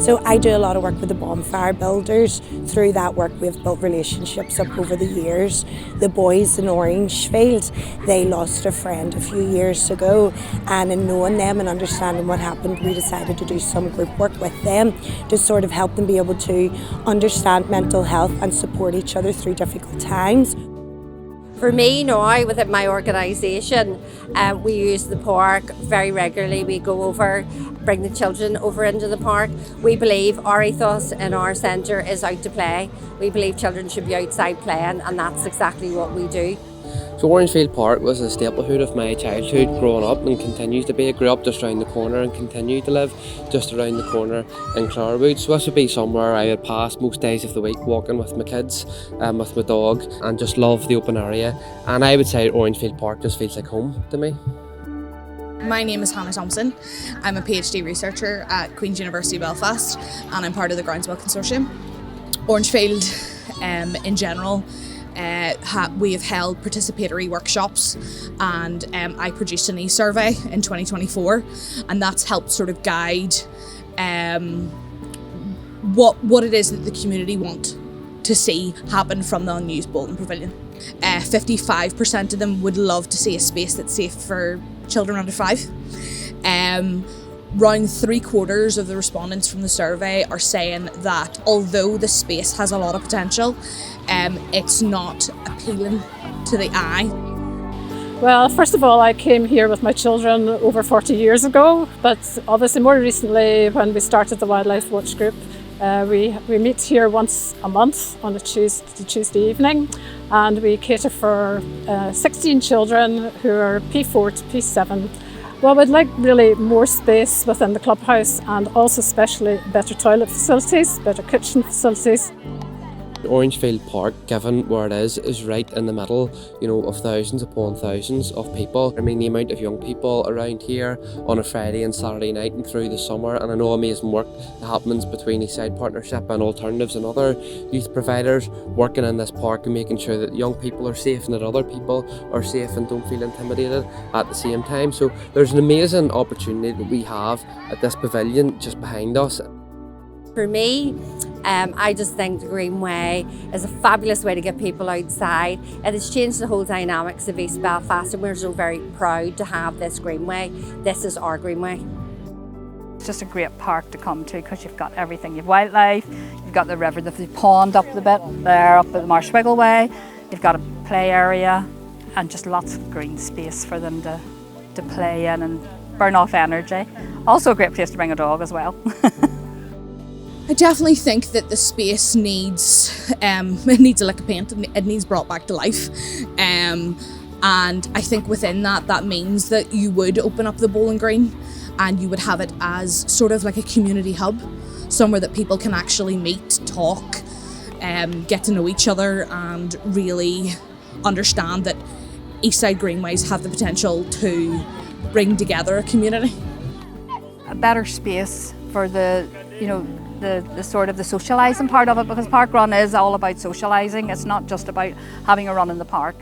So I do a lot of work with the bonfire builders. Through that work we've built relationships up over the years. The boys in Orangefield, they lost a friend a few years ago, and in knowing them and understanding what happened, we decided to do some group work with them to sort of help them be able to understand mental health and support each other through difficult times. For me now, within my organisation, we use the park very regularly. We go over, bring the children over into the park. We believe our ethos in our centre is out to play. We believe children should be outside playing, and that's exactly what we do. So Orangefield Park was a staplehood of my childhood growing up and continues to be. I grew up just around the corner and continue to live just around the corner in Clarwood. So this would be somewhere I would pass most days of the week walking with my kids, with my dog, and just love the open area. And I would say Orangefield Park just feels like home to me. My name is Hannah Thompson. I'm a PhD researcher at Queen's University Belfast, and I'm part of the GroundsWell Consortium. Orangefield in general, we have held participatory workshops, and I produced an e-survey in 2024, and that's helped sort of guide what it is that the community want to see happen from the unused bowling pavilion. 55% of them would love to see a space that's safe for children under 5. Around 3/4 of the respondents from the survey are saying that although the space has a lot of potential, it's not appealing to the eye. Well, first of all, I came here with my children over 40 years ago, but obviously more recently when we started the Wildlife Watch Group, we meet here once a month on a Tuesday evening, and we cater for 16 children who are P4 to P7. Well, we'd like really more space within the clubhouse, and also especially better toilet facilities, better kitchen facilities. Orangefield Park, given where it is right in the middle, of thousands upon thousands of people. I mean, the amount of young people around here on a Friday and Saturday night and through the summer, and I know amazing work that happens between EastSide Partnership and Alternatives and other youth providers working in this park and making sure that young people are safe and that other people are safe and don't feel intimidated at the same time. So there's an amazing opportunity that we have at this pavilion just behind us. For me, I just think the Greenway is a fabulous way to get people outside. It has changed the whole dynamics of East Belfast, and we're so very proud to have this Greenway. This is our Greenway. It's just a great park to come to because you've got everything. You've wildlife, you've got the river, the pond up the bit there, up at the Marsh Wiggle Way. You've got a play area and just lots of green space for them to play in and burn off energy. Also a great place to bring a dog as well. I definitely think that the space needs it needs a lick of paint. It needs brought back to life, and I think within that means that you would open up the bowling green and you would have it as sort of like a community hub, somewhere that people can actually meet, talk, get to know each other, and really understand that EastSide Greenways have the potential to bring together a community. A better space for the sort of the socialising part of it, because park run is all about socialising. It's not just about having a run in the park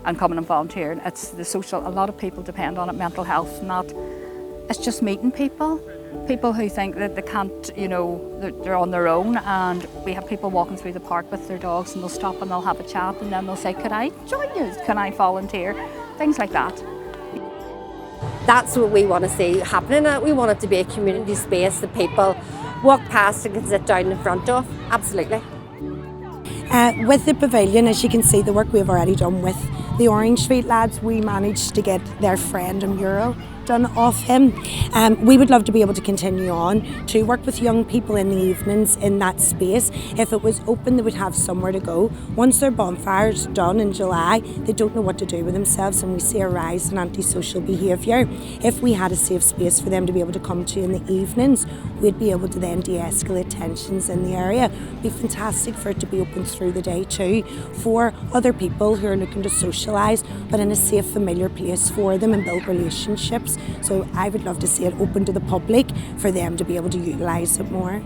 and coming and volunteering. It's the social. A lot of people depend on it, mental health, it's just meeting people who think that they can't, they're on their own, and we have people walking through the park with their dogs, and they'll stop and they'll have a chat, and then they'll say, "Could I join you? Can I volunteer?" Things like that. That's what we want to see happening. We want it to be a community space that people walk past and can sit down in front of. Absolutely. With the pavilion, as you can see, the work we've already done with the Orangefield lads, we managed to get their friend a mural done of him. We would love to be able to continue on to work with young people in the evenings in that space. If it was open, they would have somewhere to go. Once their bonfire's done in July, they don't know what to do with themselves, and we see a rise in antisocial behaviour. If we had a safe space for them to be able to come to in the evenings, we'd be able to then de-escalate tensions in the area. It'd be fantastic for it to be open through the day too, for other people who are looking to socialise, but in a safe, familiar place for them and build relationships. So I would love to see it open to the public for them to be able to utilise it more.